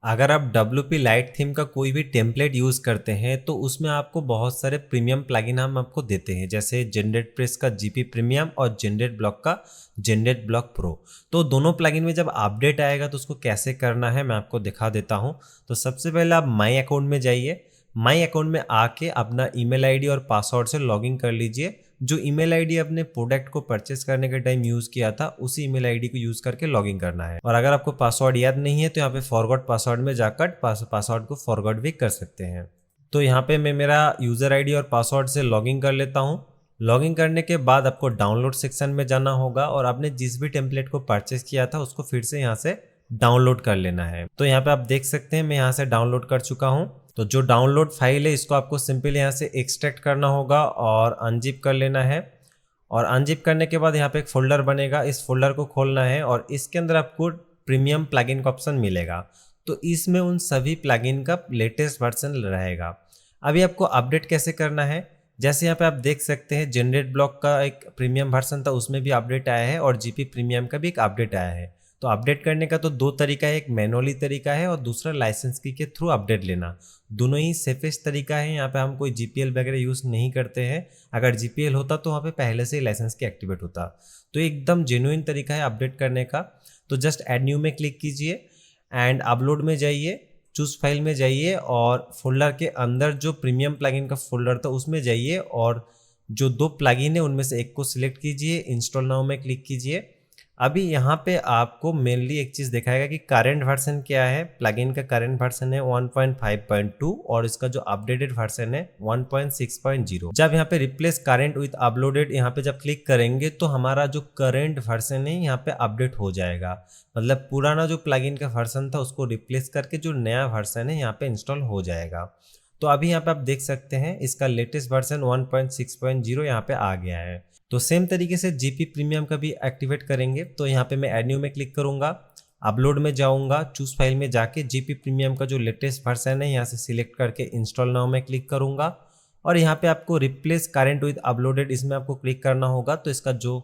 अगर आप WP light theme का कोई भी टेम्पलेट यूज़ करते हैं तो उसमें आपको बहुत सारे प्रीमियम प्लगइन हम आपको देते हैं, जैसे जनरेट प्रेस का GP प्रीमियम और जनरेट ब्लॉक का जनरेट ब्लॉक प्रो। तो दोनों प्लगइन में जब अपडेट आएगा तो उसको कैसे करना है मैं आपको दिखा देता हूँ। तो सबसे पहले आप माई अकाउंट में जाइए। माई अकाउंट में आके अपना ईमेल आईडी और पासवर्ड से लॉगिन कर लीजिए। जो ईमेल आईडी अपने प्रोडक्ट को परचेस करने के टाइम यूज़ किया था उसी ईमेल आईडी को यूज़ करके लॉगिन करना है। और अगर आपको पासवर्ड याद नहीं है तो यहाँ पे फॉरगॉट पासवर्ड में जाकर पासवर्ड को फॉरगॉट भी कर सकते हैं। तो यहाँ पे मैं मेरा यूज़र आईडी और पासवर्ड से लॉगिन कर लेता हूँ। लॉगिन करने के बाद आपको डाउनलोड सेक्शन में जाना होगा और आपने जिस भी टेम्पलेट को परचेस किया था उसको फिर से यहाँ से डाउनलोड कर लेना है। तो यहाँ पे आप देख सकते हैं मैं यहाँ से डाउनलोड कर चुका हूँ। तो जो डाउनलोड फाइल है इसको आपको सिंपली यहाँ से एक्सट्रैक्ट करना होगा और अनजिप कर लेना है। और अनजिप करने के बाद यहाँ पे एक फोल्डर बनेगा, इस फोल्डर को खोलना है और इसके अंदर आपको प्रीमियम प्लगइन का ऑप्शन मिलेगा। तो इसमें उन सभी प्लगइन का लेटेस्ट वर्जन रहेगा। अभी आपको अपडेट कैसे करना है, जैसे यहाँ पे आप देख सकते हैं जनरेट ब्लॉक का एक प्रीमियम वर्जन था उसमें भी अपडेट आया है और GP प्रीमियम का भी एक अपडेट आया है। तो अपडेट करने का तो दो तरीका है, एक मैनुअली तरीका है और दूसरा लाइसेंस की के थ्रू अपडेट लेना। दोनों ही सेफेस्ट तरीका है। यहाँ पे हम कोई GPL वगैरह यूज़ नहीं करते हैं। अगर GPL होता तो वहाँ पे पहले से ही लाइसेंस की एक्टिवेट होता। तो एकदम जेन्युइन तरीका है अपडेट करने का। तो जस्ट ऐड न्यू में क्लिक कीजिए एंड अपलोड में जाइए, चूज फाइल में जाइए और फोल्डर के अंदर जो प्रीमियम प्लगइन का फोल्डर था उसमें जाइए और जो दो प्लगइन है उनमें से एक को सिलेक्ट कीजिए, इंस्टॉल नाउ में क्लिक कीजिए। अभी यहाँ पे आपको मेनली एक चीज़ दिखाएगा कि करंट वर्जन क्या है। प्लगइन का करंट वर्जन है 1.5.2 और इसका जो अपडेटेड वर्जन है 1.6.0। जब यहाँ पे रिप्लेस करंट विथ अपलोडेड यहाँ पे जब क्लिक करेंगे तो हमारा जो करंट वर्जन है यहाँ पे अपडेट हो जाएगा। मतलब पुराना जो प्लगइन का वर्जन था उसको रिप्लेस करके जो नया वर्जन है यहाँ पे इंस्टॉल हो जाएगा। तो अभी यहाँ पे आप देख सकते हैं इसका लेटेस्ट वर्जन 1.6.0 यहाँ पे आ गया है। तो सेम तरीके से GP प्रीमियम का भी एक्टिवेट करेंगे। तो यहाँ पे मैं ऐड न्यू में क्लिक करूंगा, अपलोड में जाऊंगा, चूज फाइल में जाके GP प्रीमियम का जो लेटेस्ट वर्जन है यहाँ से सिलेक्ट करके इंस्टॉल नाउ में क्लिक करूंगा और यहाँ पे आपको रिप्लेस करंट विद अपलोडेड इसमें आपको क्लिक करना होगा। तो इसका जो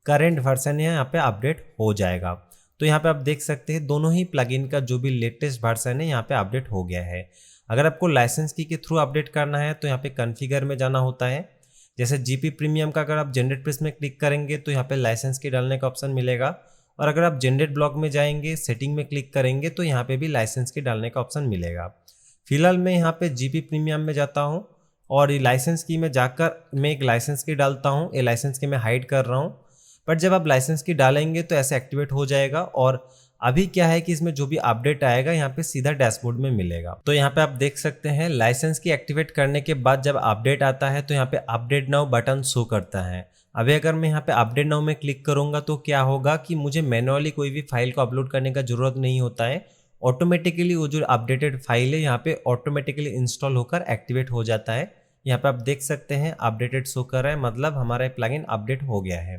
करंट वर्जन है यहाँ पे अपडेट हो जाएगा। तो यहाँ पे आप देख सकते हैं दोनों ही प्लगइन का जो भी लेटेस्ट वर्जन है यहाँ पे अपडेट हो गया है। अगर आपको लाइसेंस की के थ्रू अपडेट करना है तो यहाँ पे कॉन्फ़िगर में जाना होता है। जैसे GP प्रीमियम का अगर आप जनरेट प्रेस में क्लिक करेंगे तो यहाँ पे लाइसेंस की डालने का ऑप्शन मिलेगा और अगर आप जनरेट ब्लॉक में जाएंगे सेटिंग में क्लिक करेंगे तो यहाँ पे भी लाइसेंस की डालने का ऑप्शन मिलेगा। फिलहाल मैं यहाँ पे GP प्रीमियम में जाता हूँ और ये लाइसेंस की में जाकर मैं एक लाइसेंस की डालता हूँ। ये लाइसेंस की मैं हाइड कर रहा हूँ, बट जब आप लाइसेंस की डालेंगे तो ऐसे एक्टिवेट हो जाएगा। और अभी क्या है कि इसमें जो भी अपडेट आएगा यहाँ पे सीधा डैशबोर्ड में मिलेगा। तो यहाँ पे आप देख सकते हैं लाइसेंस की एक्टिवेट करने के बाद जब अपडेट आता है तो यहाँ पे अपडेट नाउ बटन शो करता है। अभी अगर मैं यहाँ पे अपडेट नाउ में क्लिक करूंगा तो क्या होगा कि मुझे मैनुअली कोई भी फाइल को अपलोड करने का जरूरत नहीं होता है। ऑटोमेटिकली वो जो अपडेटेड फाइल है यहाँ पे ऑटोमेटिकली इंस्टॉल होकर एक्टिवेट हो जाता है। यहाँ पे आप देख सकते हैं अपडेटेड शो कर रहा है, मतलब हमारा प्लगइन अपडेट हो गया है।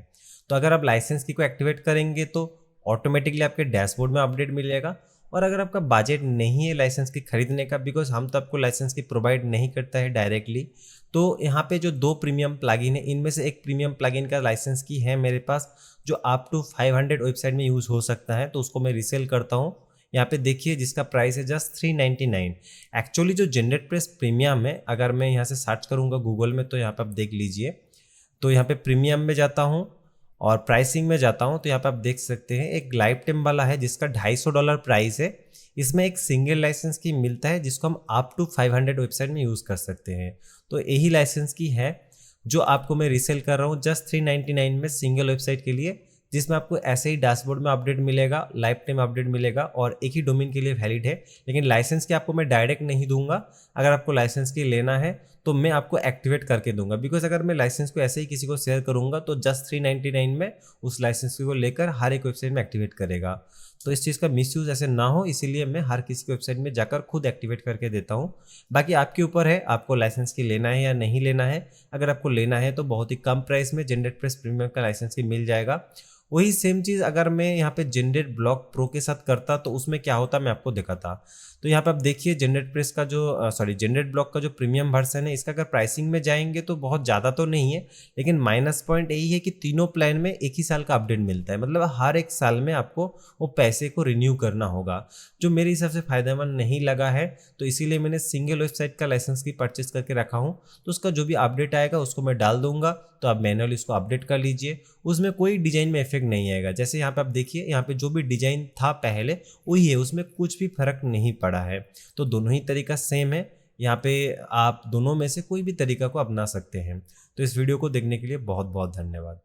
तो अगर आप लाइसेंस की को एक्टिवेट करेंगे तो ऑटोमेटिकली आपके डैशबोर्ड में अपडेट मिलेगा। और अगर आपका बजट नहीं है लाइसेंस की खरीदने का, बिकॉज हम तो आपको लाइसेंस की प्रोवाइड नहीं करता है डायरेक्टली, तो यहाँ पे जो दो प्रीमियम प्लगइन है इनमें से एक प्रीमियम प्लगइन का लाइसेंस की है मेरे पास जो अप टू 500 वेबसाइट में यूज़ हो सकता है। तो उसको मैं रीसेल करता हूँ। यहाँ पे देखिए जिसका प्राइस है जस्ट 399। एक्चुअली जो जनरेट प्रेस प्रीमियम है अगर मैं यहाँ से सर्च करूँगा गूगल में तो यहाँ पे आप देख लीजिए। तो यहाँ पे प्रीमियम में जाता हूँ और प्राइसिंग में जाता हूँ तो यहाँ पे आप देख सकते हैं एक लाइफ टाइम वाला है जिसका $250 प्राइस है। इसमें एक सिंगल लाइसेंस की मिलता है जिसको हम अप टू 500 वेबसाइट में यूज़ कर सकते हैं। तो यही लाइसेंस की है जो आपको मैं रीसेल कर रहा हूँ जस्ट 399 में सिंगल वेबसाइट के लिए, जिसमें आपको ऐसे ही डैशबोर्ड में अपडेट मिलेगा, लाइफ टाइम अपडेट मिलेगा और एक ही डोमेन के लिए वैलिड है। लेकिन लाइसेंस की आपको मैं डायरेक्ट नहीं दूंगा। अगर आपको लाइसेंस की लेना है तो मैं आपको एक्टिवेट करके दूंगा, बिकॉज अगर मैं लाइसेंस को ऐसे ही किसी को शेयर करूंगा तो जस्ट 399 में उस लाइसेंस को लेकर हर एक वेबसाइट में एक्टिवेट करेगा। तो इस चीज़ का मिसयूज़ ऐसे ना हो इसीलिए मैं हर किसी की वेबसाइट में जाकर खुद एक्टिवेट करके देता हूँ। बाकी आपके ऊपर है आपको लाइसेंस की लेना है या नहीं लेना है। अगर आपको लेना है तो बहुत ही कम प्राइस में जनरेट प्रेस प्रीमियम का लाइसेंस की मिल जाएगा। वही सेम चीज़ अगर मैं यहाँ पे जनरेट ब्लॉक प्रो के साथ करता तो उसमें क्या होता मैं आपको दिखाता। तो यहाँ पे आप देखिए जनरेट प्रेस का जो जनरेट ब्लॉक का जो प्रीमियम वर्जन है, इसका अगर प्राइसिंग में जाएंगे तो बहुत ज़्यादा तो नहीं है, लेकिन माइनस पॉइंट यही है कि तीनों प्लान में एक ही साल का अपडेट मिलता है, मतलब हर एक साल में आपको वो पैसे को रिन्यू करना होगा, जो मेरे हिसाब से फ़ायदेमंद नहीं लगा है। तो इसीलिए मैंने सिंगल वेबसाइट का लाइसेंस की परचेस करके रखा हूँ। तो उसका जो भी अपडेट आएगा उसको मैं डाल दूंगा, तो आप मैनुअली इसको अपडेट कर लीजिए। उसमें कोई डिजाइन में इफेक्ट नहीं आएगा। जैसे यहाँ पे आप देखिए, यहाँ पे जो भी डिजाइन था पहले वही है, उसमें कुछ भी फर्क नहीं पड़ा है। तो दोनों ही तरीका सेम है। यहाँ पे आप दोनों में से कोई भी तरीका को अपना सकते हैं। तो इस वीडियो को देखने के लिए बहुत बहुत धन्यवाद।